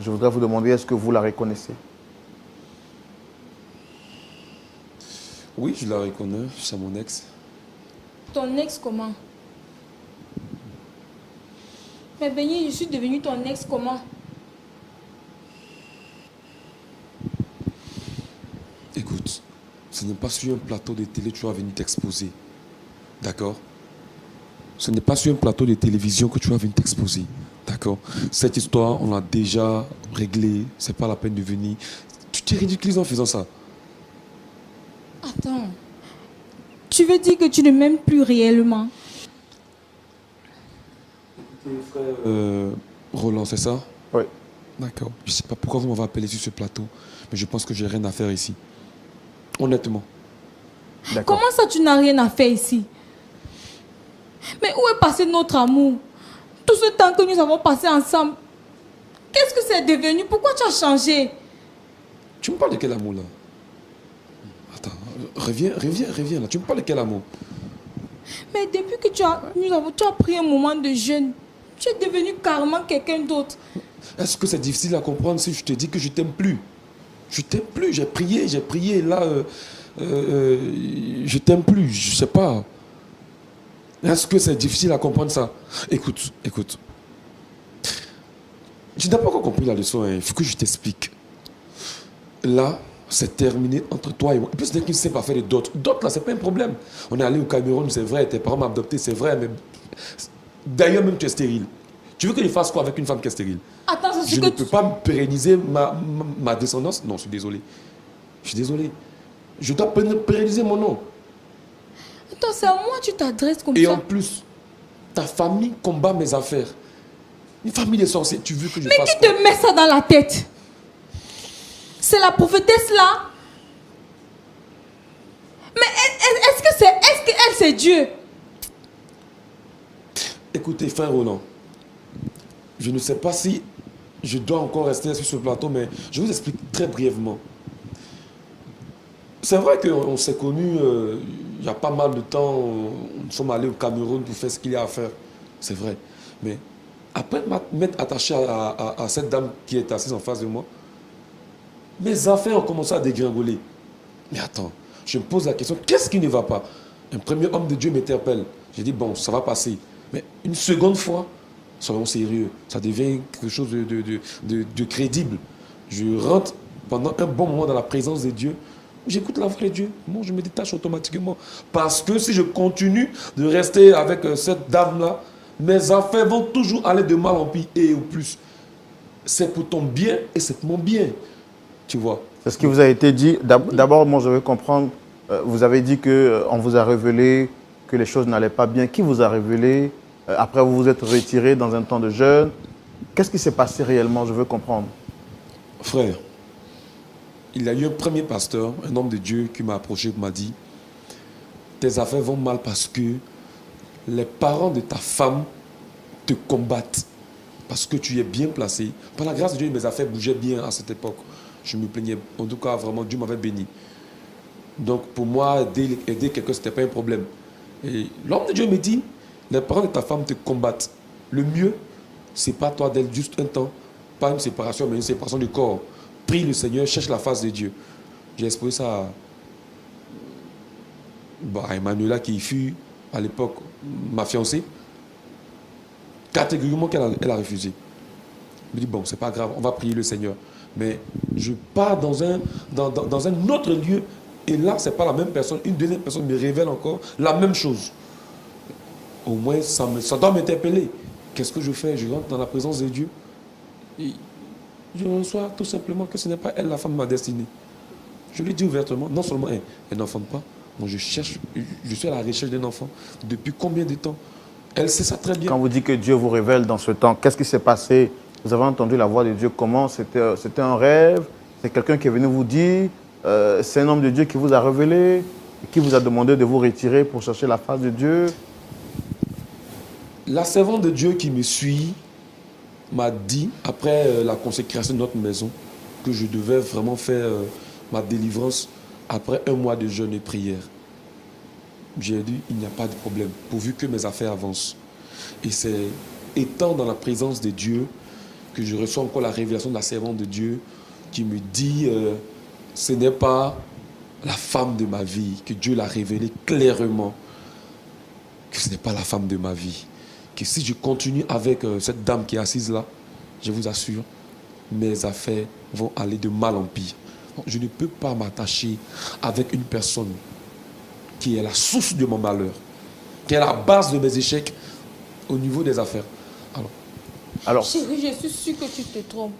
Je voudrais vous demander, est-ce que vous la reconnaissez? Oui, je la reconnais, c'est mon ex. Ton ex comment? Mais Benny, je suis devenue ton ex comment? Écoute, ce n'est pas sur un plateau de télé que tu vas venir t'exposer. D'accord? Ce n'est pas sur un plateau de télévision que tu vas venir t'exposer. D'accord? Cette histoire, on l'a déjà réglée. C'est pas la peine de venir. Tu t'es ridiculisé en faisant ça. Attends. Tu veux dire que tu ne m'aimes plus réellement? Roland, c'est ça? Oui. D'accord. Je ne sais pas pourquoi vous m'avez appelé sur ce plateau, mais je pense que j'ai rien à faire ici. Honnêtement. D'accord. Comment ça, tu n'as rien à faire ici? Mais où est passé notre amour? Tout ce temps que nous avons passé ensemble, qu'est-ce que c'est devenu? Pourquoi tu as changé? Tu me parles de quel amour là? Attends, reviens là. Tu me parles de quel amour? Mais depuis que tu as pris un moment de jeûne, tu es devenu carrément quelqu'un d'autre. Est-ce que c'est difficile à comprendre si je te dis que je t'aime plus? Je t'aime plus, j'ai prié, là, je t'aime plus, je sais pas. Est-ce que c'est difficile à comprendre ça? Écoute. Je n'ai pas encore compris la leçon, il faut que je t'explique. Là, c'est terminé entre toi et moi. Et puis, c'est qu'il ne sait pas faire de d'autres. D'autres, là, c'est pas un problème. On est allé au Cameroun, c'est vrai, tes parents m'ont adopté, c'est vrai, mais d'ailleurs, même tu es stérile. Tu veux que je fasse quoi avec une femme qui est stérile? Attends, c'est ce Je que ne peux pas pérenniser ma descendance. Non, je suis désolé. Je dois pérenniser mon nom. Attends, c'est à moi que tu t'adresses comme Et ça. en plus, ta famille combat mes affaires. Une famille de sorciers, tu veux que je Mais fasse qui quoi? te met ça dans la tête? C'est la prophétesse là? Mais est-ce qu'elle c'est Dieu? Écoutez, frère Roland, je ne sais pas si je dois encore rester sur ce plateau, mais je vous explique très brièvement. C'est vrai qu'on s'est connus il y a pas mal de temps. Nous sommes allés au Cameroun pour faire ce qu'il y a à faire. C'est vrai. Mais après m'être attaché à cette dame qui est assise en face de moi, mes affaires ont commencé à dégringoler. Mais attends, je me pose la question, qu'est-ce qui ne va pas? Un premier homme de Dieu m'interpelle. J'ai dit, bon, ça va passer. Mais une seconde fois, soyons sérieux, ça devient quelque chose de crédible. Je rentre pendant un bon moment dans la présence de Dieu. J'écoute la voix de Dieu. Moi, je me détache automatiquement. Parce que si je continue de rester avec cette dame-là, mes affaires vont toujours aller de mal en pis et au plus. C'est pour ton bien et c'est pour mon bien. Tu vois. C'est ce qui vous a été dit. D'abord, moi, je veux comprendre. Vous avez dit qu'on vous a révélé que les choses n'allaient pas bien. Qui vous a révélé? Après, vous vous êtes retiré dans un temps de jeûne. Qu'est-ce qui s'est passé réellement? Je veux comprendre. Frère, il y a eu un premier pasteur, un homme de Dieu qui m'a approché et m'a dit, tes affaires vont mal parce que les parents de ta femme te combattent. Parce que tu es bien placé. Par la grâce de Dieu, mes affaires bougeaient bien à cette époque. Je me plaignais. En tout cas, vraiment, Dieu m'avait béni. Donc, pour moi, aider quelqu'un, ce n'était pas un problème. Et l'homme de Dieu me dit, les parents de ta femme te combattent. Le mieux, ce n'est pas toi d'elle juste un temps. Pas une séparation, mais une séparation du corps. Prie le Seigneur, cherche la face de Dieu. J'ai exposé ça à Emmanuela, qui fut à l'époque ma fiancée. Catégoriquement, elle a refusé. Je me dis, bon, c'est pas grave, on va prier le Seigneur. Mais je pars dans un autre lieu, et là, c'est pas la même personne. Une deuxième personne me révèle encore la même chose. Au moins, ça doit m'interpeller. Qu'est-ce que je fais? Je rentre dans la présence de Dieu. Et je reçois tout simplement que ce n'est pas elle la femme de ma destinée. Je lui dis ouvertement, non seulement elle n'enfante pas, moi je suis à la recherche d'un enfant. Depuis combien de temps? Elle sait ça très bien. Quand vous dites que Dieu vous révèle dans ce temps, qu'est-ce qui s'est passé? Vous avez entendu la voix de Dieu comment? C'était un rêve? C'est quelqu'un qui est venu vous dire? C'est un homme de Dieu qui vous a révélé? Qui vous a demandé de vous retirer pour chercher la face de Dieu? La servante de Dieu qui me suit m'a dit, après la consécration de notre maison, que je devais vraiment faire ma délivrance après un mois de jeûne et prière. J'ai dit, il n'y a pas de problème, pourvu que mes affaires avancent. Et c'est étant dans la présence de Dieu que je reçois encore la révélation de la servante de Dieu qui me dit ce n'est pas la femme de ma vie, que Dieu l'a révélé clairement, que ce n'est pas la femme de ma vie. Que si je continue avec cette dame qui est assise là, je vous assure, mes affaires vont aller de mal en pire. Donc, je ne peux pas m'attacher avec une personne qui est la source de mon malheur, qui est la base de mes échecs au niveau des affaires. Alors, chérie, je suis sûre que tu te trompes.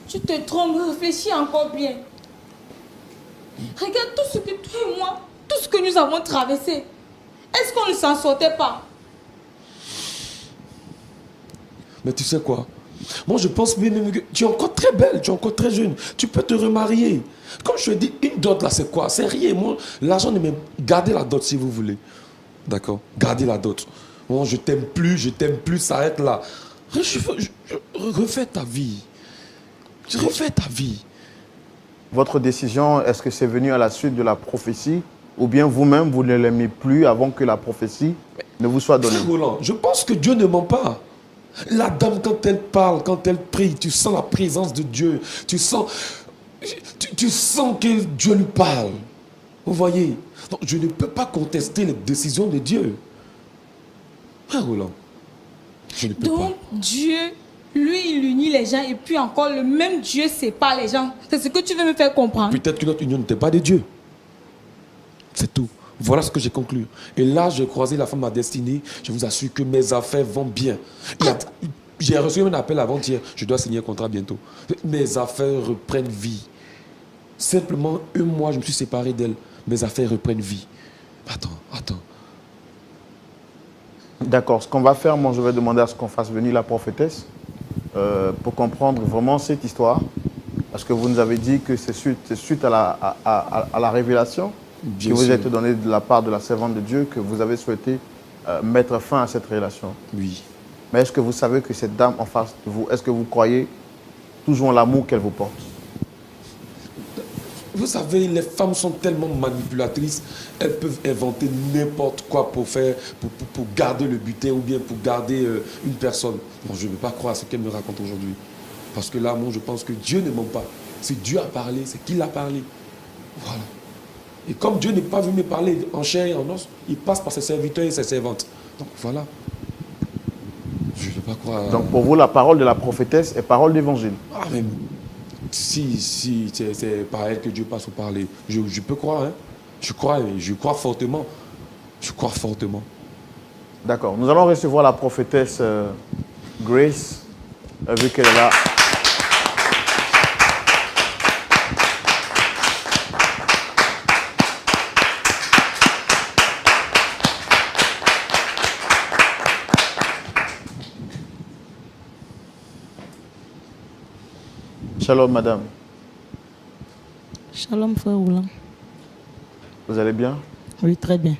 Tu te trompes, réfléchis encore bien. Regarde tout ce que toi et moi, tout ce que nous avons traversé. Est-ce qu'on ne s'en sortait pas? Mais tu sais quoi? Moi, je pense même que tu es encore très belle, tu es encore très jeune. Tu peux te remarier. Comme je te dis, une dot là, c'est quoi? C'est rien. Moi, l'argent ne même... Gardez la dot si vous voulez. D'accord? Gardez la dot. Moi, je t'aime plus, ça arrête là. Refais ta vie. Refais ta vie. votre décision, est-ce que c'est venu à la suite de la prophétie ou bien vous-même, vous ne l'aimez plus avant que la prophétie ne vous soit donnée? Roland, je pense que Dieu ne ment pas. La dame, quand elle parle, quand elle prie, tu sens la présence de Dieu. Tu sens que Dieu lui parle. Vous voyez? Donc, je ne peux pas contester les décisions de Dieu. Roland, je ne peux pas. Donc, Dieu, lui, il unit les gens et puis encore le même Dieu sépare les gens. C'est ce que tu veux me faire comprendre. Peut-être que notre union n'était pas de Dieu. C'est tout. Voilà ce que j'ai conclu. Et là, j'ai croisé la femme à destinée. Je vous assure que mes affaires vont bien. J'ai reçu un appel avant-hier. Je dois signer un contrat bientôt. Mes affaires reprennent vie. Simplement, un mois, je me suis séparé d'elle. Mes affaires reprennent vie. Attends. D'accord. Ce qu'on va faire, moi, je vais demander à ce qu'on fasse venir la prophétesse pour comprendre vraiment cette histoire. Parce que vous nous avez dit que c'est suite à la révélation qui vous a été donnée de la part de la servante de Dieu que vous avez souhaité mettre fin à cette relation. Oui. Mais est-ce que vous savez que cette dame en face de vous, est-ce que vous croyez toujours en l'amour qu'elle vous porte? Vous savez, les femmes sont tellement manipulatrices, elles peuvent inventer n'importe quoi pour garder le butin ou bien pour garder une personne. Bon, je ne veux pas croire à ce qu'elle me raconte aujourd'hui. Parce que là, moi, je pense que Dieu ne ment pas. Si Dieu a parlé, c'est qu'il a parlé. Voilà. Et comme Dieu n'est pas venu me parler en chair et en os, il passe par ses serviteurs et ses servantes. Donc voilà. Je ne veux pas croire. Donc pour vous, la parole de la prophétesse est parole d'évangile. Ah, mais si c'est par elle que Dieu passe au parler, je peux croire. Hein? Je crois fortement. Je crois fortement. D'accord. Nous allons recevoir la prophétesse Grace, vu qu'elle est là. Shalom, madame. Shalom, frère Roland. Vous allez bien? Oui, très bien.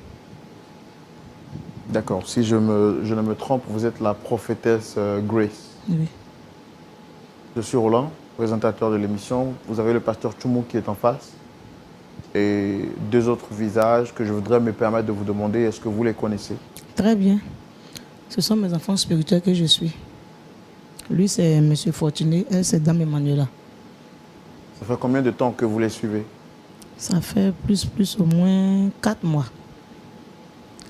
D'accord. Si je ne me trompe, vous êtes la prophétesse Grace. Oui. Je suis Roland, présentateur de l'émission. Vous avez le pasteur Tchoumou qui est en face. Et deux autres visages que je voudrais me permettre de vous demander, est-ce que vous les connaissez? Très bien. Ce sont mes enfants spirituels que je suis. Lui, c'est M. Fortuné, elle, c'est Dame Emmanuela. Ça fait combien de temps que vous les suivez? Ça fait plus au moins 4 mois.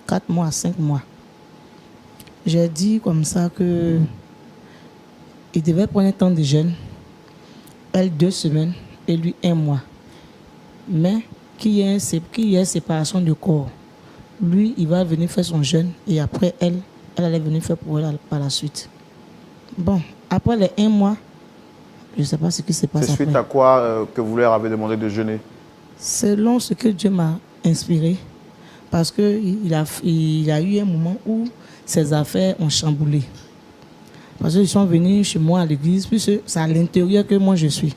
4 mois, 5 mois. J'ai dit comme ça que il devait prendre un temps de jeûne. Elle 2 semaines et lui 1 mois. Mais qu'il y ait séparation du corps. Lui, il va venir faire son jeûne et après elle allait venir faire pour elle par la suite. Bon, après les 1 mois, je ne sais pas ce qui se passe après. C'est suite à quoi que vous leur avez demandé de jeûner? Selon ce que Dieu m'a inspiré, parce qu'il a eu un moment où ses affaires ont chamboulé. Parce qu'ils sont venus chez moi à l'église, puis c'est à l'intérieur que moi je suis.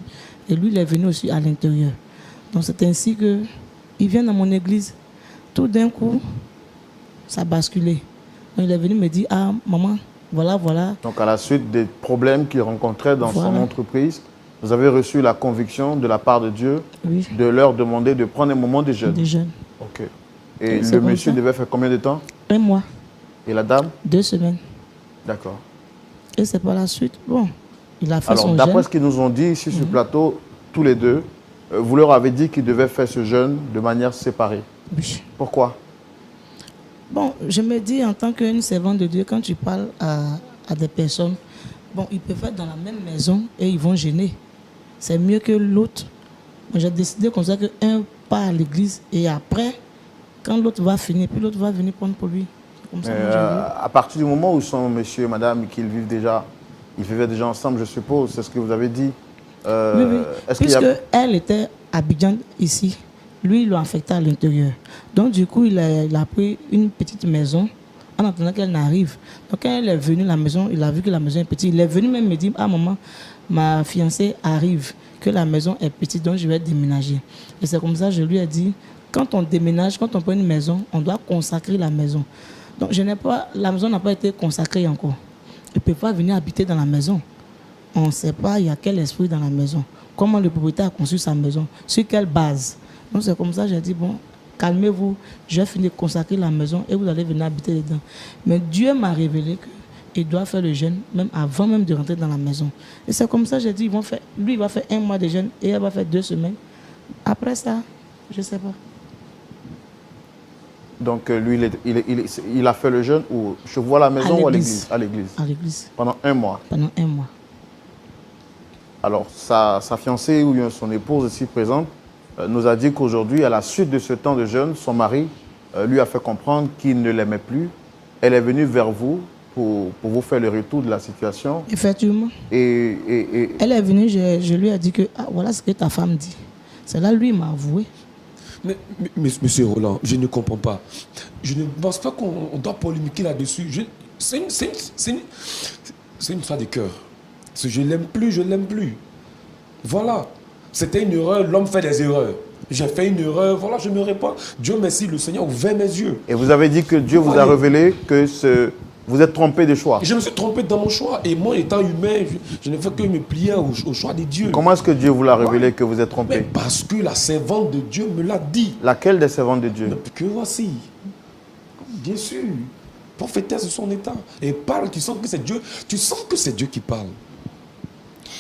Et lui, il est venu aussi à l'intérieur. Donc c'est ainsi qu'il vient dans mon église. Tout d'un coup, ça a basculé. Donc il est venu me dire, ah maman, voilà. Donc à la suite des problèmes qu'il rencontrait dans son entreprise, vous avez reçu la conviction de la part de Dieu de leur demander de prendre un moment de jeûne. De jeûne. Ok. Et le monsieur devait faire combien de temps? 1 mois. Et la dame? 2 semaines. D'accord. Et c'est par la suite, bon, il a fait Alors, son d'après jeûne. ce qu'ils nous ont dit ici sur le plateau, tous les deux, vous leur avez dit qu'ils devaient faire ce jeûne de manière séparée. Oui. Pourquoi? Bon, je me dis en tant qu'une servante de Dieu, quand tu parles à des personnes, bon, ils peuvent être dans la même maison et ils vont gêner. C'est mieux que l'autre. Moi, j'ai décidé comme ça qu'un part à l'église et après, quand l'autre va finir, puis l'autre va venir prendre pour lui. Comme ça, moi, j'ai dit. À partir du moment où sont monsieur et madame, qu'ils vivent déjà, ils vivaient déjà ensemble, je suppose, c'est ce que vous avez dit. Oui, oui. Est-ce qu'il y a... Puisqu'elle était habillante ici, lui, il l'a affecté à l'intérieur. Donc, du coup, il a pris une petite maison en attendant qu'elle n'arrive. Donc, quand elle est venue à la maison, il a vu que la maison est petite. Il est venu même me dire, ah maman, ma fiancée arrive, que la maison est petite, donc je vais déménager. Et c'est comme ça que je lui ai dit, quand on déménage, quand on prend une maison, on doit consacrer la maison. Donc, la maison n'a pas été consacrée encore. Il ne peut pas venir habiter dans la maison. On ne sait pas il y a quel esprit dans la maison. Comment le propriétaire a conçu sa maison. Sur quelle base. Donc c'est comme ça que j'ai dit, bon, calmez-vous. Je vais finir de consacrer la maison et vous allez venir habiter dedans. Mais Dieu m'a révélé qu'il doit faire le jeûne même avant même de rentrer dans la maison. Et c'est comme ça que j'ai dit, lui il va faire 1 mois de jeûne et elle va faire 2 semaines. Après ça, je ne sais pas. Donc lui, il a fait le jeûne où je vois à la maison ou à l'église? À l'église. À l'église. Pendant 1 mois. Pendant 1 mois. Alors, sa fiancée ou bien son épouse ici présente nous a dit qu'aujourd'hui, à la suite de ce temps de jeûne, son mari lui a fait comprendre qu'il ne l'aimait plus. Elle est venue vers vous pour vous faire le retour de la situation. Effectivement. Et Elle est venue, je lui ai dit que voilà ce que ta femme dit. C'est là, lui, il m'a avoué. Mais, monsieur Roland, je ne comprends pas. Je ne pense pas qu'on doit polémiquer là-dessus. C'est une histoire de cœur. Je l'aime plus, je l'aime plus. Voilà. C'était une erreur, l'homme fait des erreurs. J'ai fait une erreur, voilà, je me répands. Dieu merci, le Seigneur a ouvert mes yeux. Et vous avez dit que Dieu vous a révélé que vous êtes trompé de choix. Je me suis trompé dans mon choix. Et moi, étant humain, je ne fais que me plier au choix de Dieu. Comment est-ce que Dieu vous l'a révélé que vous êtes trompé? Mais parce que la servante de Dieu me l'a dit. Laquelle des servantes de Dieu? Mais que voici. Bien sûr. Prophétesse de son état. Et parle, tu sens que c'est Dieu. Tu sens que c'est Dieu qui parle.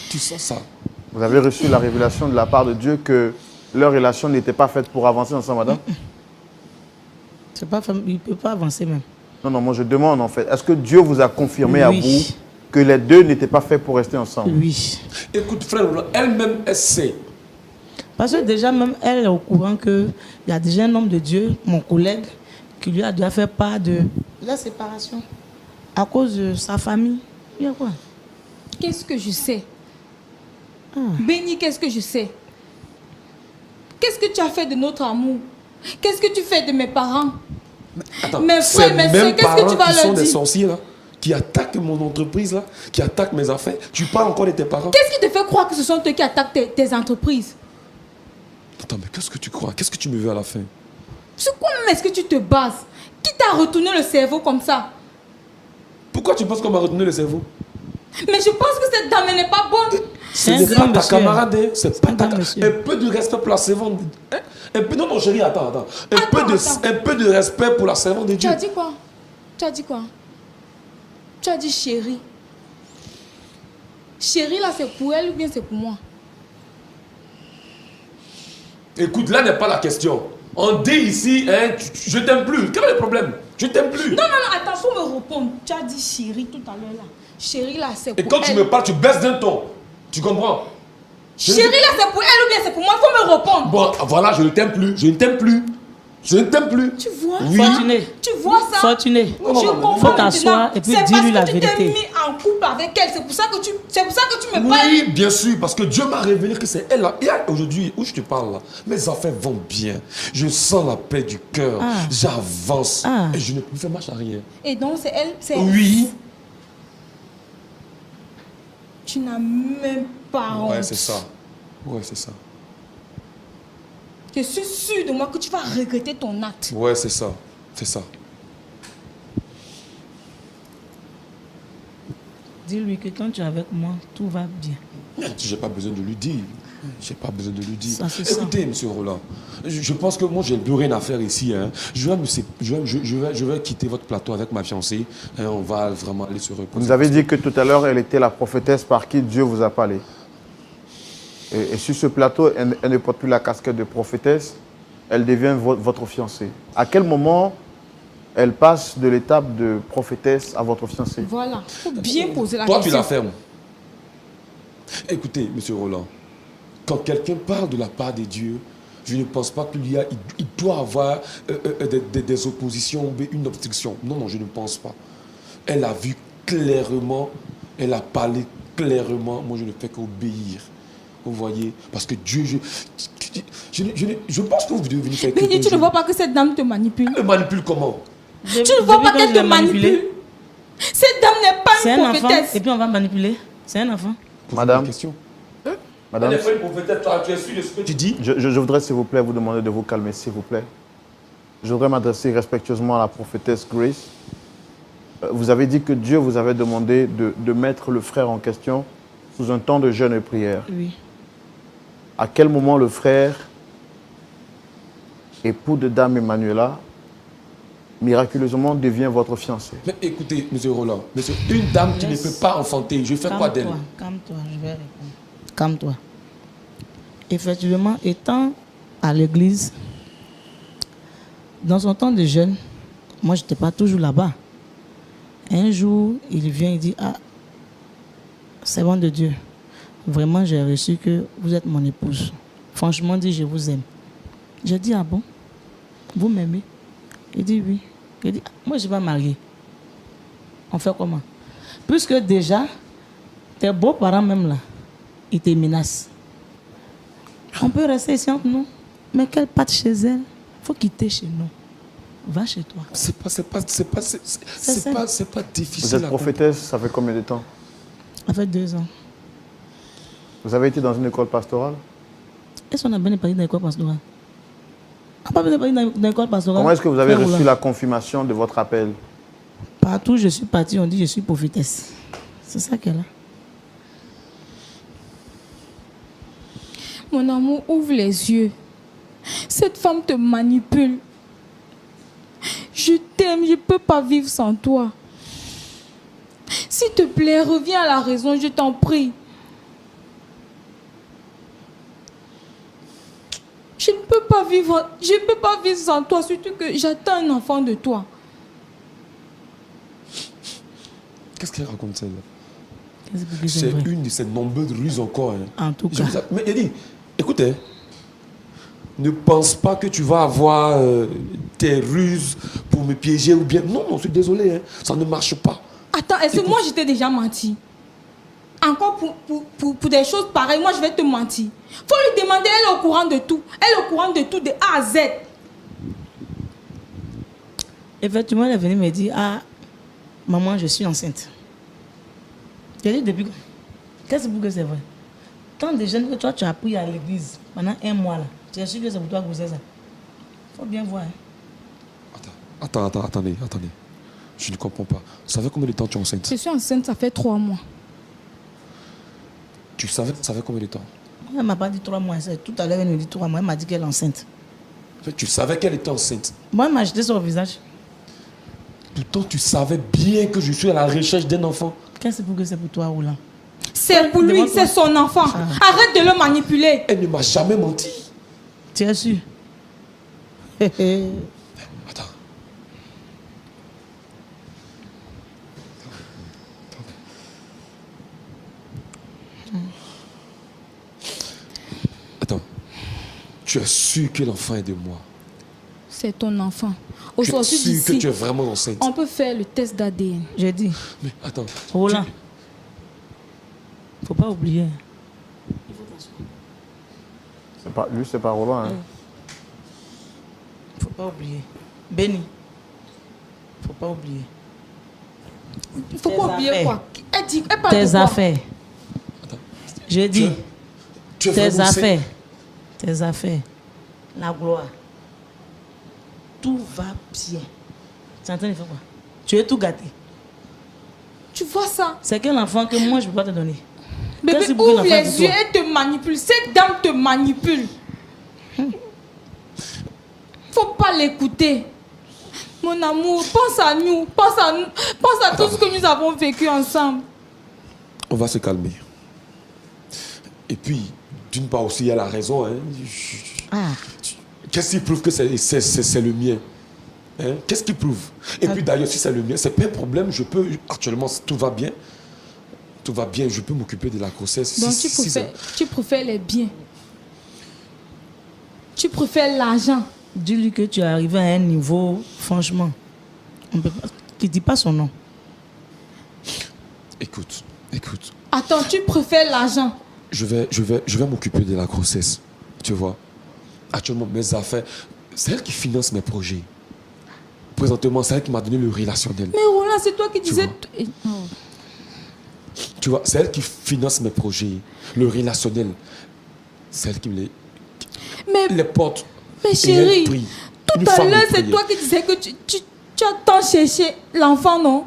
Tu sens ça. Vous avez reçu la révélation de la part de Dieu que leur relation n'était pas faite pour avancer ensemble, madame? C'est pas, il ne peut pas avancer même. Non, non, moi je demande en fait, est-ce que Dieu vous a confirmé à Oui. vous que les deux n'étaient pas faits pour rester ensemble? Oui. Écoute, frère, elle-même, elle sait. Parce que déjà, même elle est au courant qu'il y a déjà un homme de Dieu, mon collègue, qui lui a déjà fait part de la séparation à cause de sa famille. Il y a quoi? Qu'est-ce que je sais? Béni, qu'est-ce que je sais? Qu'est-ce que tu as fait de notre amour? Qu'est-ce que tu fais de mes parents? Attends, Mes frères, mes soeurs, qu'est-ce que tu vas qui sont leur des dire? sorciers là, qui attaquent mon entreprise là, qui attaquent mes affaires. Tu parles encore de tes parents? Qu'est-ce qui te fait croire que ce sont eux qui attaquent tes entreprises? Attends, mais qu'est-ce que tu crois? Qu'est-ce que tu me veux à la fin? Sur quoi même est-ce que tu te bases? Qui t'a retourné le cerveau comme ça? Pourquoi tu penses qu'on m'a retenu le cerveau? Mais je pense que cette dame elle n'est pas bonne. Ce un n'est grand pas ta monsieur. camarade, hein. C'est pas un ta grand monsieur. Un peu de respect pour la servante. Hein? Un peu... Non, chérie, attends. Un peu de respect pour la servante de Tu Dieu. as dit quoi? Tu as dit quoi? Tu as dit chérie. Chérie là c'est pour elle ou bien c'est pour moi? Écoute, là n'est pas la question. On dit ici, hein, je t'aime plus. Quel est le problème? Je t'aime plus. Non, attends, faut me répondre. Tu as dit chérie tout à l'heure là. Chérie là c'est pour Et quand elle. tu me parles, tu baisses d'un ton. Tu comprends? Chérie là c'est pour elle ou bien c'est pour moi? Faut me répondre. Bon, voilà, je ne t'aime plus. Je ne t'aime plus. Je ne t'aime plus. Tu vois Oui. ça? Fortuné. Tu vois ça? Fortuné. Non, Je comprends Faut t'asseoir maintenant. et puis C'est dis-lui la parce que tu t'es vérité. mis en couple avec elle. C'est pour ça que tu me parles. Oui, bien sûr, parce que Dieu m'a révélé que c'est elle là. Et aujourd'hui, où je te parle là, mes affaires vont bien. Je sens la paix du cœur. Ah. J'avance. Ah. Et je ne peux faire marche arrière. Et donc c'est elle. Oui. Tu n'as même pas honte. Ouais, c'est ça. Ouais, c'est ça. Je suis sûre de moi que tu vas regretter ton acte. Ouais, c'est ça. C'est ça. Dis-lui que quand tu es avec moi, tout va bien. J'ai pas besoin de lui dire. J'ai pas besoin de lui dire. Ça, c'est ça. Écoutez, monsieur Roland, je pense que moi, j'ai plus rien à faire ici. Hein. Je vais quitter votre plateau avec ma fiancée. Hein, on va vraiment aller se reposer. Vous nous avez dit que tout à l'heure, elle était la prophétesse par qui Dieu vous a parlé. Et sur ce plateau, elle ne porte plus la casquette de prophétesse, elle devient votre fiancée. À quel moment elle passe de l'étape de prophétesse à votre fiancée? Voilà, il faut bien poser la Toi, question. tu la fermes. Écoutez, monsieur Roland, quand quelqu'un parle de la part de Dieu, je ne pense pas qu'il doit avoir des oppositions ou une obstruction. Non, non, je ne pense pas. Elle a vu clairement, elle a parlé clairement. Moi, je ne fais qu'obéir. Vous voyez? Parce que Dieu, je pense que vous devez venir faire quelque chose. Mais tu ne vois pas que cette dame te manipule? Elle me manipule comment? Tu ne vois pas qu'elle te manipule? Cette dame n'est pas C'est une un enfant, prophétesse. et puis on va manipuler. C'est un enfant. Madame, Question. madame, Elle n'est pas une prophétesse, toi, tu es sûr de ce que tu dis? je voudrais, s'il vous plaît, vous demander de vous calmer, s'il vous plaît. Je voudrais m'adresser respectueusement à la prophétesse Grace. Vous avez dit que Dieu vous avait demandé de mettre le frère en question sous un temps de jeûne et prière. Oui. À quel moment le frère, époux de dame Emmanuela, miraculeusement devient votre fiancé? Mais écoutez, monsieur Roland, monsieur, une dame qui ne peut pas enfanter, je fais quoi d'elle? Calme-toi, je vais répondre. Calme-toi. Effectivement, étant à l'église, dans son temps de jeûne, moi, je n'étais pas toujours là-bas. Un jour, il vient et dit, ah, c'est bon de Dieu. Vraiment, j'ai reçu que vous êtes mon épouse. Franchement, dit, je vous aime. J'ai dit, ah bon? Vous m'aimez? Il dit, oui. Il dit, moi, je ne suis pas mariée. On fait comment? Puisque déjà, tes beaux-parents même là, ils te menacent. On peut rester ici entre nous, mais qu'elle parte chez elle, il faut quitter chez nous. Va chez toi. C'est pas difficile. Vous êtes prophétesse, ça fait combien de temps? Ça fait 2 ans. Vous avez été dans une école pastorale? Est-ce qu'on a bien parlé dans l'école pastorale? On n'a pas bien parlé dans l'école pastorale. Comment est-ce que vous avez Frère reçu Roland. la confirmation de votre appel? Partout où je suis partie, on dit je suis prophétesse. C'est ça qu'elle a. Mon amour, ouvre les yeux. Cette femme te manipule. Je t'aime, je ne peux pas vivre sans toi. S'il te plaît, reviens à la raison, je t'en prie. Je ne peux pas vivre sans toi, surtout que j'attends un enfant de toi. Qu'est-ce qu'elle raconte celle-là? Qu'est-ce que C'est vrai? une de ces nombreuses ruses encore. Hein. En tout cas. Mais Eddie, écoutez, ne pense pas que tu vas avoir tes ruses pour me piéger ou bien... Non, je suis désolé, hein, ça ne marche pas. Attends, est-ce que moi je t'ai déjà menti? Encore pour des choses pareilles, moi je vais te mentir. Faut lui demander, elle est au courant de tout. Elle est au courant de tout, de A à Z. Effectivement, elle est venue me dire, ah, maman, je suis enceinte. J'ai dit depuis quand? Qu'est-ce que c'est vrai? Tant de jeunes que toi, tu as pris à l'église pendant 1 mois là. Tu es sûr que c'est pour toi que vous êtes ça? Faut bien voir. Hein. Attendez. Je ne comprends pas. Tu savais combien de temps tu es enceinte? Je suis enceinte, ça fait 3 mois. Tu savais combien de temps? Elle ne m'a pas dit 3 mois. Tout à l'heure, elle me dit 3 mois. Elle m'a dit qu'elle est enceinte. Tu savais qu'elle était enceinte. Moi, elle m'a jeté sur le visage. Pourtant, tu savais bien que je suis à la recherche d'un enfant. Qu'est-ce que c'est pour toi, Roland? C'est pour lui, c'est son enfant. Arrête de le manipuler. Elle ne m'a jamais menti. Tu es sûr? Attends. Attends. Tu es sûr que l'enfant est de moi? C'est ton enfant. Tu es Aujourd'hui, sûr que d'ici, tu es vraiment enceinte? on peut faire le test d'ADN. J'ai dit, Mais attends. Roland, faut pas oublier. Lui, c'est pas Roland. Hein. Faut pas oublier. Béni, faut pas oublier. Il faut Tes pas oublier affaires. quoi. Elle parle de Tes quoi? affaires. Attends. J'ai dit, Tu es tes vraiment enceinte? affaires. Tes affaires. La gloire. Tout va bien. Tu es en train de faire quoi? Tu es tout gâté. Tu vois ça? C'est quel enfant que moi je ne peux pas te donner? Bébé, Qu'est-ce pour que ouvre l'enfant est les pour yeux, toi? elle te manipule. Cette dame te manipule. Faut pas l'écouter. Mon amour, pense à nous. Pense à nous. Pense à tout ce que nous avons vécu ensemble. On va se calmer. Et puis, d'une part aussi, il y a la raison. Hein. Ah, Qu'est-ce qui prouve que c'est le mien? Hein? Qu'est-ce qui prouve? Et puis d'ailleurs, si c'est le mien, c'est pas un problème. Je peux, actuellement, tout va bien. Tout va bien, je peux m'occuper de la grossesse. Donc tu préfères les biens. Tu préfères l'argent. dis-lui que tu es arrivé à un niveau, franchement. On peut pas, tu dis pas son nom. Écoute. Attends, tu préfères l'argent. Je vais m'occuper de la grossesse. Tu vois? Actuellement, mes affaires, c'est elle qui finance mes projets. Présentement, c'est elle qui m'a donné le relationnel. Mais Roland, c'est toi qui disais... vois. Tu vois, c'est elle qui finance mes projets. Le relationnel, c'est elle qui me les porte. Mais Et chérie, elle prie. Une tout à femme de l'heure, c'est prière. toi qui disais que tu as tant cherché l'enfant, non?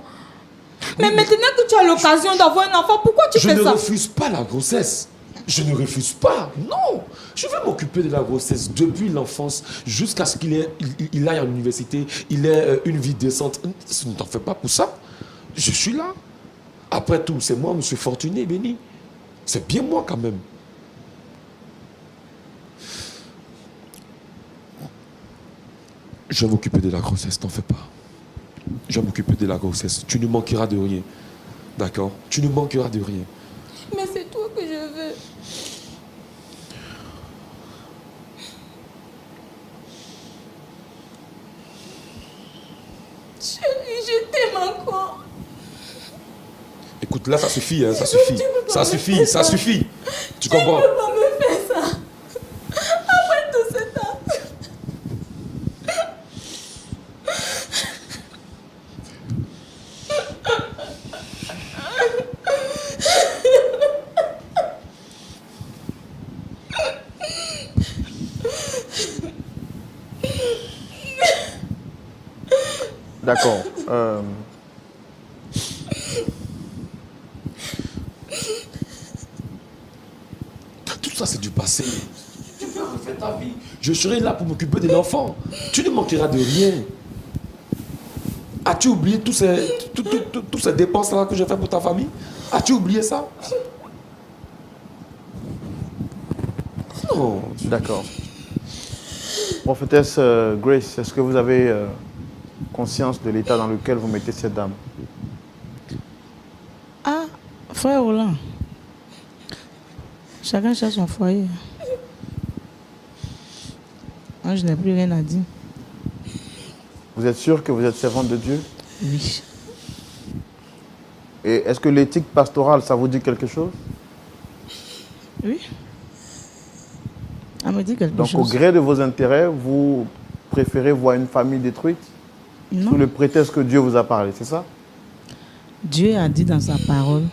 Mais maintenant que tu as l'occasion d'avoir un enfant, pourquoi tu Je fais ne ça? refuse pas la grossesse. Je ne refuse pas. Non. Je vais m'occuper de la grossesse depuis l'enfance jusqu'à ce qu'il aille à l'université, il ait une vie décente. Ne t'en fais pas pour ça. Je suis là. Après tout, c'est moi, monsieur Fortuné, béni. C'est bien moi quand même. Je vais m'occuper de la grossesse, t'en fais pas. Je vais m'occuper de la grossesse. Tu ne manqueras de rien. D'accord? Tu ne manqueras de rien. Mais c'est toi que je veux. Chérie, je t'aime encore. Écoute, là, ça suffit, hein, ça suffit. Ça suffit, ça suffit. Tu comprends? Tu peux pas me faire ça. Après tout ce temps. D'accord. Tout ça, c'est du passé. Tu peux refaire ta vie. Je serai là pour m'occuper de l'enfant. Tu ne manqueras de rien. As-tu oublié toutes ces dépenses-là que j'ai fait pour ta famille? As-tu oublié ça? Non. D'accord. Prophétesse Grace, est-ce que vous avez conscience de l'état dans lequel vous mettez cette dame? Ah, frère Roland. Chacun cherche son foyer. Moi, je n'ai plus rien à dire. Vous êtes sûr que vous êtes servante de Dieu? Oui. Et est-ce que l'éthique pastorale, ça vous dit quelque chose? Oui. Elle me dit quelque Donc, chose. au gré de vos intérêts, vous préférez voir une famille détruite Non. sous le prétexte que Dieu vous a parlé, c'est ça? Dieu a dit dans sa parole,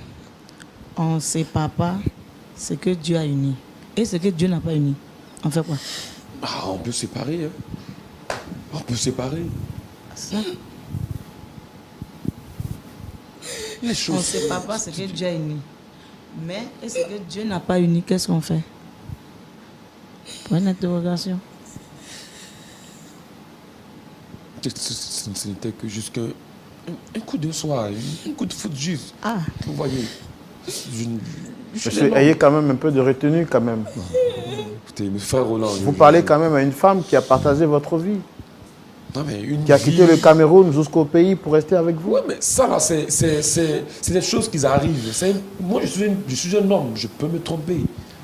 on ne sépare pas ce que Dieu a uni. Et ce que Dieu n'a pas uni. On fait quoi? Ah, on peut séparer. Hein. On peut séparer. Ça. Les On ne choses. sépare pas ce que Dieu a uni. Mais et ce que Dieu n'a pas uni, qu'est-ce qu'on fait? Point d'interrogation. Ce n'était que juste un coup de soir, un coup de foot juste. Ah, Vous voyez. Monsieur, ayez quand même un peu de retenue quand même. Écoutez, mes frères Roland. Vous parlez quand même à une femme qui a partagé votre vie, Non, mais une qui a vie- quitté le Cameroun jusqu'au pays pour rester avec vous. Ouais, mais ça là, c'est des choses qui arrivent. Moi, je suis un homme, je peux me tromper.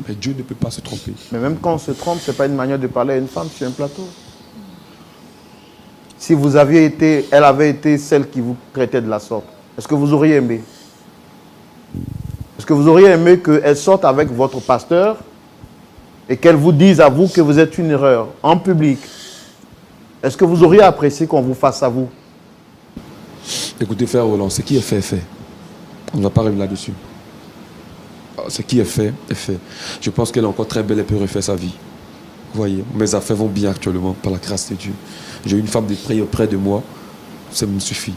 Mais Dieu ne peut pas se tromper. Mais même quand on se trompe, ce n'est pas une manière de parler à une femme sur un plateau. Si vous aviez été, elle avait été celle qui vous traitait de la sorte, est-ce que vous auriez aimé? Est-ce que vous auriez aimé qu'elle sorte avec votre pasteur et qu'elle vous dise à vous que vous êtes une erreur en public? Est-ce que vous auriez apprécié qu'on vous fasse à vous? Écoutez, frère Roland, ce qui est fait est fait. On ne va pas revenir là-dessus. Ce qui est fait est fait. Je pense qu'elle est encore très belle, elle peut refaire sa vie. Vous voyez, mes affaires vont bien actuellement, par la grâce de Dieu. J'ai une femme de prière près de moi, ça me suffit.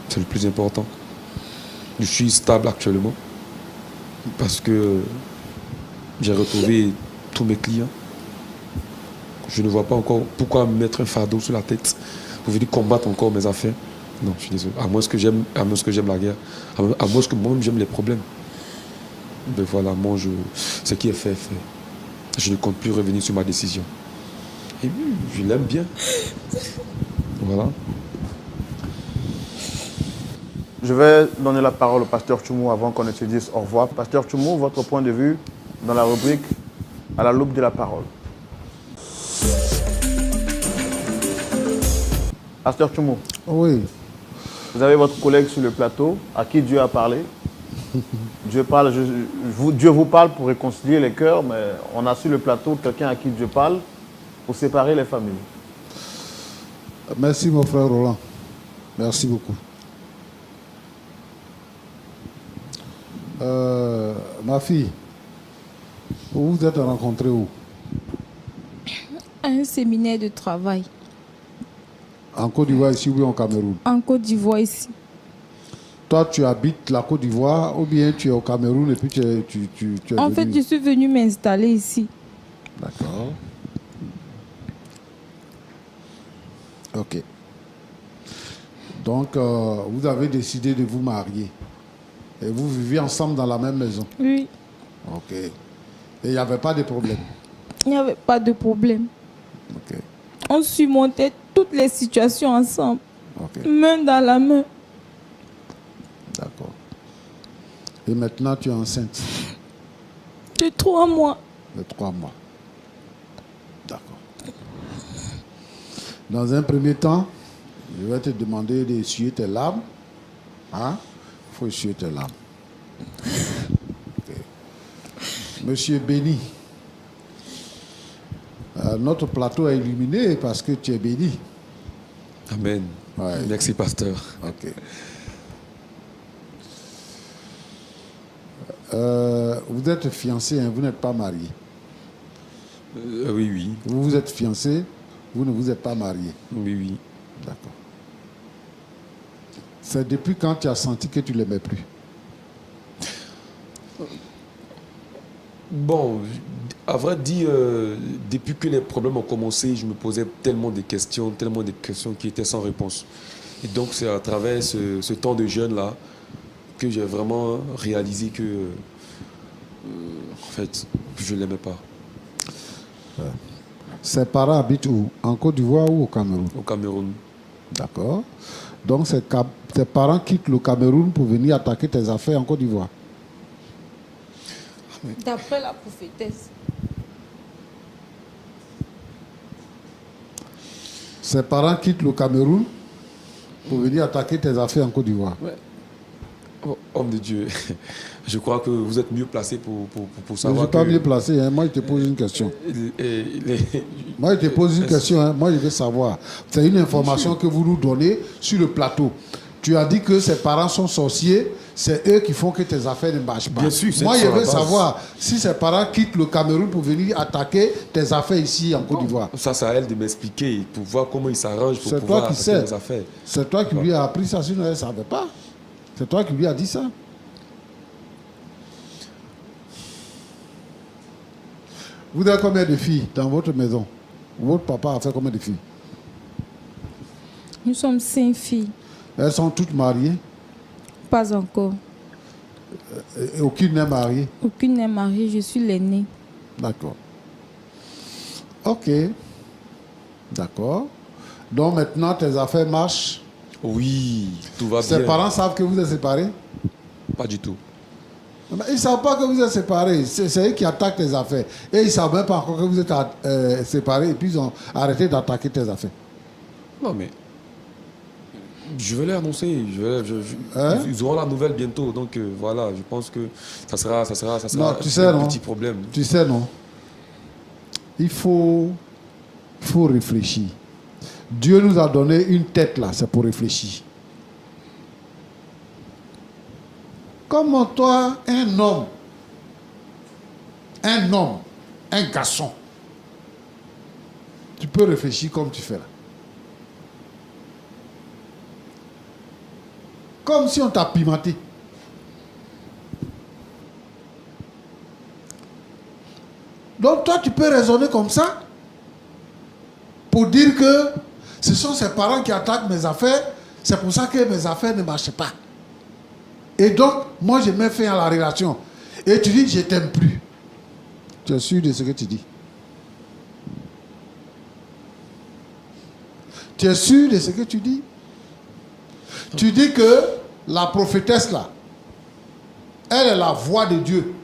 C'est le plus important. Je suis stable actuellement. Parce que j'ai retrouvé tous mes clients. Je ne vois pas encore pourquoi me mettre un fardeau sur la tête pour venir combattre encore mes affaires. Non, je suis désolé. À moins que j'aime la guerre. À moins que moi-même j'aime les problèmes. Mais voilà, moi, ce qui est fait est fait. Je ne compte plus revenir sur ma décision. Et oui, je l'aime bien. Voilà. Je vais donner la parole au pasteur Tchoumou avant qu'on ne se dise au revoir. Pasteur Tchoumou, votre point de vue dans la rubrique à la loupe de la parole. Pasteur Tchoumou. Oui. Vous avez votre collègue sur le plateau à qui Dieu a parlé. Dieu vous parle pour réconcilier les cœurs, mais on a sur le plateau quelqu'un à qui Dieu parle pour séparer les familles. Merci mon frère Roland. Merci beaucoup. Ma fille, vous vous êtes rencontrés où? À un séminaire de travail. En Côte d'Ivoire ici ou bien au Cameroun? En Côte d'Ivoire ici. Toi, tu habites la Côte d'Ivoire ou bien tu es au Cameroun et puis tu es En venu? fait, je suis venue m'installer ici. D'accord. Ok. Donc, vous avez décidé de vous marier. Et vous vivez ensemble dans la même maison? Oui. Ok. Et il n'y avait pas de problème? Il n'y avait pas de problème. Ok. On surmontait toutes les situations ensemble. Ok. Main dans la main. D'accord. Et maintenant, tu es enceinte De 3 mois. de 3 mois. D'accord. Dans un premier temps, je vais te demander d'essuyer tes larmes. Hein? Il faut essuyer tes larmes. Ok. Monsieur Béni, notre plateau est illuminé parce que tu es béni. Amen. Ouais. Merci, pasteur. Ok. Vous êtes fiancé, hein, vous n'êtes pas marié. Oui, oui. Vous êtes fiancé, vous ne vous êtes pas marié. Oui, oui. D'accord. C'est depuis quand tu as senti que tu ne l'aimais plus? Bon, à vrai dire, depuis que les problèmes ont commencé, je me posais tellement de questions qui étaient sans réponse. Et donc, c'est à travers ce temps de jeûne-là que j'ai vraiment réalisé que, en fait, je ne l'aimais pas. Ses parents habitent où? En Côte d'Ivoire ou au Cameroun? Au Cameroun. D'accord. Donc, tes parents quittent le Cameroun pour venir attaquer tes affaires en Côte d'Ivoire? D'après la prophétesse. Ses parents quittent le Cameroun pour venir attaquer tes affaires en Côte d'Ivoire? Ouais. Oh, homme de Dieu, je crois que vous êtes mieux placé pour Je ne savoir suis pas que... mieux placé, hein. Moi je te pose une question. Moi je te pose une question, hein. Moi je veux savoir. C'est une information que vous nous donnez sur le plateau. Tu as dit que ses parents sont sorciers, c'est eux qui font que tes affaires ne marchent pas. Bien sûr, c'est moi je sur la veux base. savoir si ses parents quittent le Cameroun pour venir attaquer tes affaires ici en Côte d'Ivoire. Ça, c'est à elle de m'expliquer pour voir comment ils s'arrangent pour C'est pouvoir toi qui attaquer sais. mes affaires. C'est toi qui lui as appris ça, sinon elle ne savait pas. C'est toi qui lui as dit ça. Vous avez combien de filles dans votre maison? Votre papa a fait combien de filles? Nous sommes 5 filles. Elles sont toutes mariées Pas encore. et aucune n'est mariée? Aucune n'est mariée, je suis l'aînée. D'accord. Ok. D'accord. Donc maintenant tes affaires marchent? Oui, tout va Ses bien. parents savent que vous êtes séparés? Pas du tout. Mais ils ne savent pas que vous êtes séparés. C'est eux qui attaquent tes affaires. Et ils ne savent même pas encore que vous êtes séparés et puis ils ont arrêté d'attaquer tes affaires. Non, mais je vais les annoncer. Hein? Ils auront la nouvelle bientôt. Donc voilà, je pense que ça sera Non, tu sais, un non? petit problème. Tu sais, non? Il faut réfléchir. Dieu nous a donné une tête là, c'est pour réfléchir. Comment toi, un homme, un garçon, tu peux réfléchir comme tu fais là? Comme si on t'a pimenté. Donc toi, tu peux raisonner comme ça pour dire que ce sont ses parents qui attaquent mes affaires, c'est pour ça que mes affaires ne marchent pas. Et donc, moi, je mets fin à la relation. Et tu dis, je t'aime plus. Tu es sûr de ce que tu dis? Tu es sûr de ce que tu dis? Tu dis que la prophétesse là, elle est la voix de Dieu.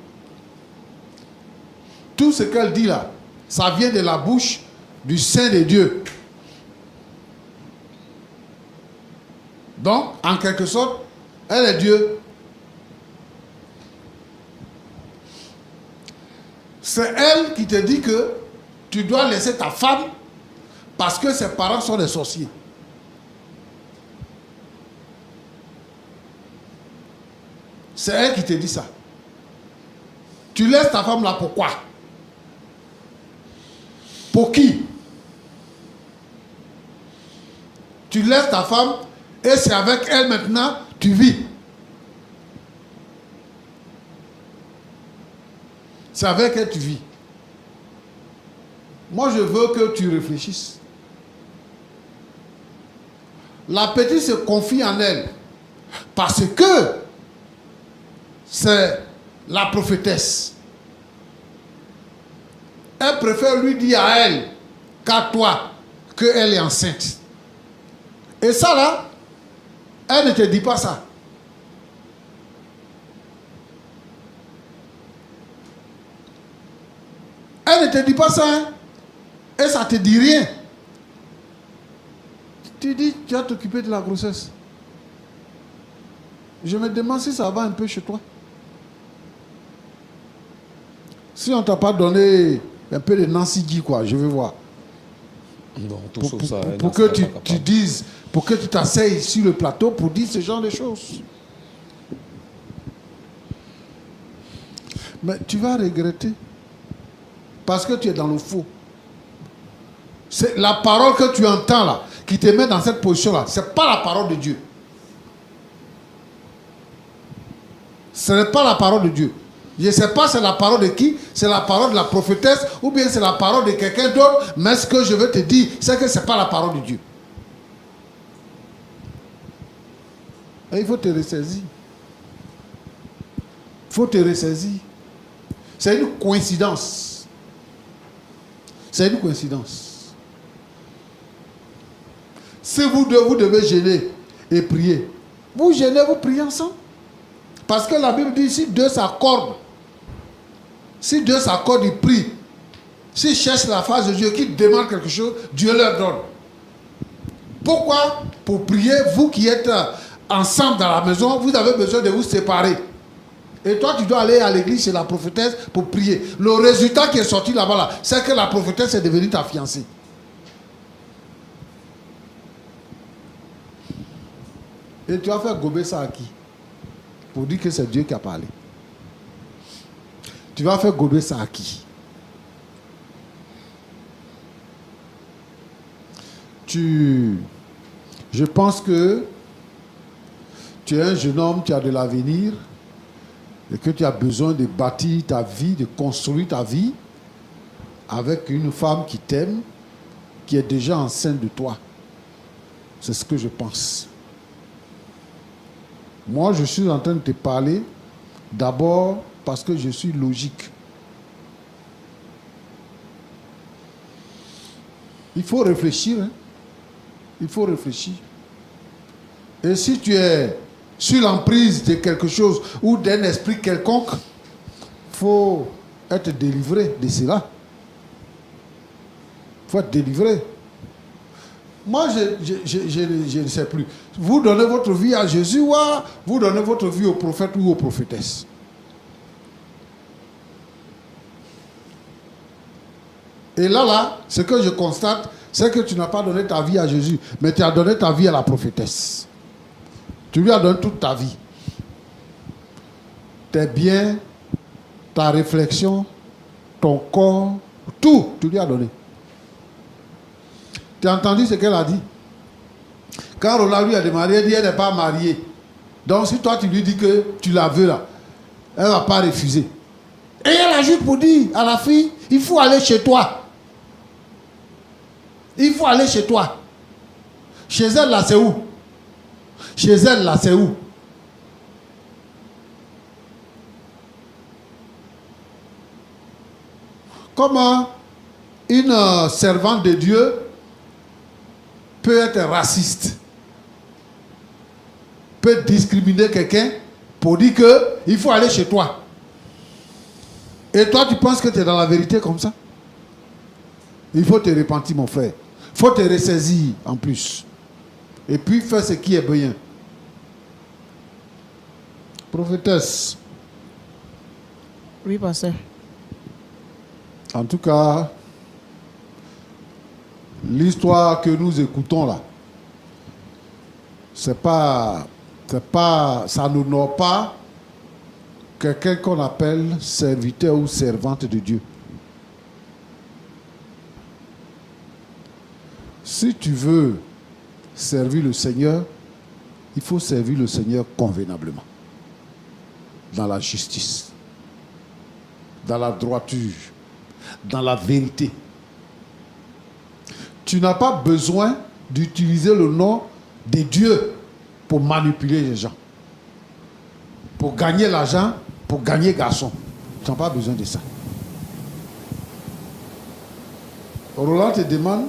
Tout ce qu'elle dit là, ça vient de la bouche du Saint de Dieu. Donc, en quelque sorte, elle est Dieu. C'est elle qui te dit que tu dois laisser ta femme parce que ses parents sont des sorciers. C'est elle qui te dit ça. Tu laisses ta femme là pourquoi? Pour qui? Tu laisses ta femme et c'est avec elle maintenant tu vis. C'est avec elle que tu vis. Moi, je veux que tu réfléchisses. La petite se confie en elle parce que c'est la prophétesse. Elle préfère lui dire à elle qu'à toi qu'elle est enceinte. Et ça là, elle ne te dit pas ça. Elle ne te dit pas ça, hein? Et ça ne te dit rien. Tu dis, tu vas t'occuper de la grossesse. Je me demande si ça va un peu chez toi. Si on ne t'a pas donné un peu de Nancy Guy, quoi, je veux voir. Non, tout pour, sauf pour, ça. pour que tu dises, pour que tu t'asseyes sur le plateau pour dire ce genre de choses. Mais tu vas regretter. Parce que tu es dans le faux. C'est la parole que tu entends là, qui te met dans cette position-là, ce n'est pas la parole de Dieu. Ce n'est pas la parole de Dieu. Je ne sais pas c'est la parole de qui, c'est la parole de la prophétesse, ou bien c'est la parole de quelqu'un d'autre, mais ce que je veux te dire, c'est que ce n'est pas la parole de Dieu. Et il faut te ressaisir. Il faut te ressaisir. C'est une coïncidence. C'est une coïncidence. Si vous devez gêner et prier, vous gênez, vous priez ensemble. Parce que la Bible dit, si deux s'accordent, ils prient. S'ils cherchent la face de Dieu, qu'ils demandent quelque chose, Dieu leur donne. Pourquoi? Pour prier, vous qui êtes ensemble dans la maison, vous avez besoin de vous séparer. Et toi, tu dois aller à l'église chez la prophétesse pour prier. Le résultat qui est sorti là-bas, là, c'est que la prophétesse est devenue ta fiancée. Et tu vas faire gober ça à qui? Pour dire que c'est Dieu qui a parlé. Tu vas faire gober ça à qui? Je pense que tu es un jeune homme, tu as de l'avenir. Et que tu as besoin de bâtir ta vie, de construire ta vie avec une femme qui t'aime, qui est déjà enceinte de toi. C'est ce que je pense. Moi, je suis en train de te parler d'abord parce que je suis logique. Il faut réfléchir. Hein? Il faut réfléchir. Et si tu es sur l'emprise de quelque chose ou d'un esprit quelconque, il faut être délivré de cela. Il faut être délivré. Moi, je ne sais plus. Vous donnez votre vie à Jésus ou vous donnez votre vie au prophète ou aux prophétesses. Et là, ce que je constate, c'est que tu n'as pas donné ta vie à Jésus, mais tu as donné ta vie à la prophétesse. Tu lui as donné toute ta vie. Tes biens, ta réflexion, ton corps, tout, tu lui as donné. Tu as entendu ce qu'elle a dit? Quand Roland lui a demandé, elle dit qu'elle n'est pas mariée. Donc si toi tu lui dis que tu la veux là, elle ne va pas refuser. Et elle a juste pour dire à la fille, il faut aller chez toi. Il faut aller chez toi. Chez elle, là, c'est où? Chez elle, là, c'est où? Comment une servante de Dieu peut être raciste, peut discriminer quelqu'un pour dire qu'il faut aller chez toi. Et toi, tu penses que tu es dans la vérité comme ça? Il faut te repentir, mon frère. Il faut te ressaisir en plus. Et puis faire ce qui est bien. Prophétesse. Oui, pasteur. En tout cas, l'histoire que nous écoutons là, ça n'honore pas quelqu'un qu'on appelle serviteur ou servante de Dieu. Si tu veux servir le Seigneur, il faut servir le Seigneur convenablement, dans la justice, dans la droiture, dans la vérité. Tu n'as pas besoin d'utiliser le nom de Dieu pour manipuler les gens, pour gagner l'argent, pour gagner garçon. Tu n'as pas besoin de ça. Roland te demande,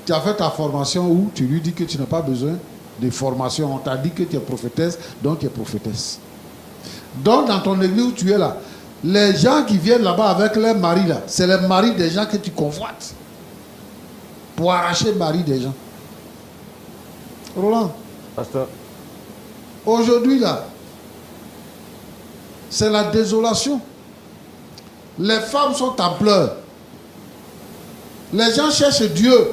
tu as fait ta formation où tu lui dis que tu n'as pas besoin de formation. On t'a dit que tu es prophétesse, donc tu es prophétesse. Donc dans ton église où tu es là, les gens qui viennent là-bas avec leurs maris là, c'est les maris des gens que tu convoites pour arracher le mari des gens. Roland, Pasteur. Aujourd'hui là, c'est la désolation. Les femmes sont en pleurs. Les gens cherchent Dieu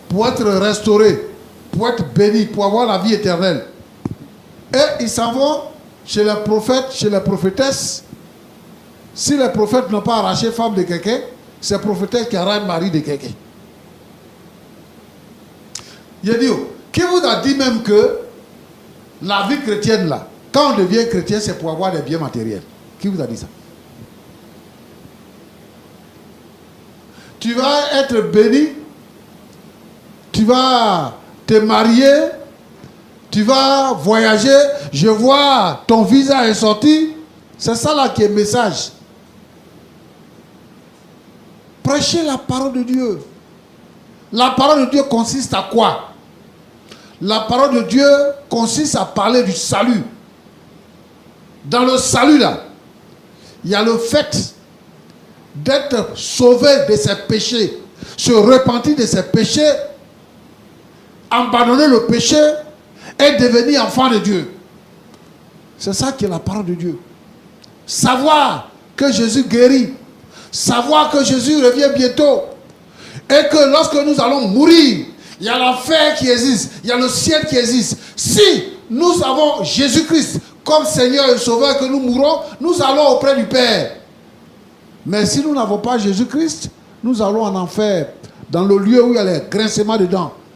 pour être restaurés, pour être bénis, pour avoir la vie éternelle. Et ils s'en vont chez les prophètes, chez les prophétesses. Si les prophètes n'ont pas arraché femme de quelqu'un, c'est les prophétesses qui arrachent mari de quelqu'un. Il dit, qui vous a dit même que la vie chrétienne là, quand on devient chrétien, c'est pour avoir des biens matériels? Qui vous a dit ça? Tu vas être béni, tu vas te marier, tu vas voyager, je vois ton visa est sorti. C'est ça là qui est le message. Prêchez la parole de Dieu. La parole de Dieu consiste à quoi? La parole de Dieu consiste à parler du salut. Dans le salut là, il y a le fait d'être sauvé de ses péchés, se repentir de ses péchés, abandonner le péché et devenir enfant de Dieu. C'est ça qui est la parole de Dieu. Savoir que Jésus guérit, savoir que Jésus revient bientôt et que lorsque nous allons mourir, il y a l'enfer qui existe, il y a le ciel qui existe. Si nous avons Jésus-Christ comme Seigneur et Sauveur, que nous mourrons, nous allons auprès du Père. Mais si nous n'avons pas Jésus-Christ, nous allons en enfer, dans le lieu où il y a les grincements de dents.